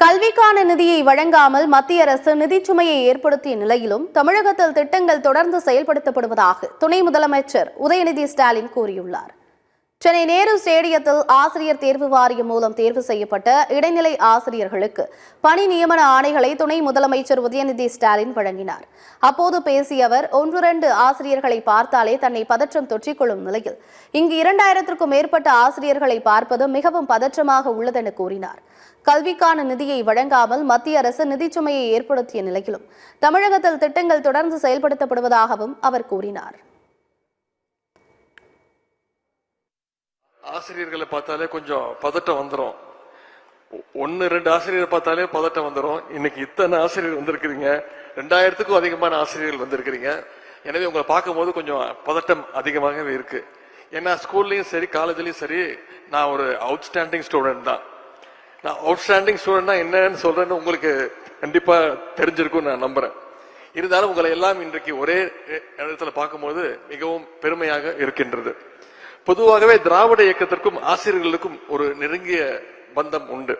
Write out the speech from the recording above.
கல்விக்கான நிதியை வழங்காமல் மத்திய அரசு நிதிச்சுமையை ஏற்படுத்திய நிலையிலும் தமிழகத்தில் திட்டங்கள் தொடர்ந்து செயல்படுத்தப்படுவதாக துணை முதலமைச்சர் உதயநிதி ஸ்டாலின் கூறியுள்ளார். சென்னை நேரு ஸ்டேடியத்தில் ஆசிரியர் தேர்வு வாரியம் மூலம் தேர்வு செய்யப்பட்ட இடைநிலை ஆசிரியர்களுக்கு பணி நியமன ஆணைகளை துணை முதலமைச்சர் உதயநிதி ஸ்டாலின் வழங்கினார். அப்போது பேசிய அவர், 1-2 ஆசிரியர்களை பார்த்தாலே தன்னை பதற்றம் தொற்றிக்கொள்ளும் நிலையில் இங்கு 2000க்கும் மேற்பட்ட ஆசிரியர்களை பார்ப்பது மிகவும் பதற்றமாக உள்ளதென கூறினார். கல்விக்கான நிதியை வழங்காமல் மத்திய அரசு நிதிச்சுமையை ஏற்படுத்திய நிலையிலும் தமிழகத்தில் திட்டங்கள் தொடர்ந்து செயல்படுத்தப்படுவதாகவும் அவர் கூறினார். ஆசிரியர்களை பார்த்தாலே கொஞ்சம் பதட்டம் வந்துடும். 1-2 ஆசிரியரை பார்த்தாலே பதட்டம் வந்துடும். இன்னைக்கு இத்தனை ஆசிரியர் வந்திருக்கிறீங்க, 2000க்கும் அதிகமான ஆசிரியர்கள் வந்திருக்கிறீங்க. எனவே உங்களை பார்க்கும் போது கொஞ்சம் பதட்டம் அதிகமாகவே இருக்கு. ஏன்னா ஸ்கூல்லையும் சரி காலேஜ்லயும் சரி நான் ஒரு அவுட்ஸ்டாண்டிங் ஸ்டூடெண்ட் தான். நான் அவுட்ஸ்டாண்டிங் ஸ்டூடெண்ட் என்னன்னு சொல்றேன்னு உங்களுக்கு கண்டிப்பா தெரிஞ்சிருக்கும் நான் நம்புறேன். இருந்தாலும் உங்களை எல்லாம் இன்றைக்கு ஒரே இடத்துல பார்க்கும்போது மிகவும் பெருமையாக இருக்கின்றது. பொதுவாகவே திராவிட இயக்கத்திற்கும் ஆசிரியர்களுக்கும் ஒரு நெருங்கிய பந்தம் உண்டு.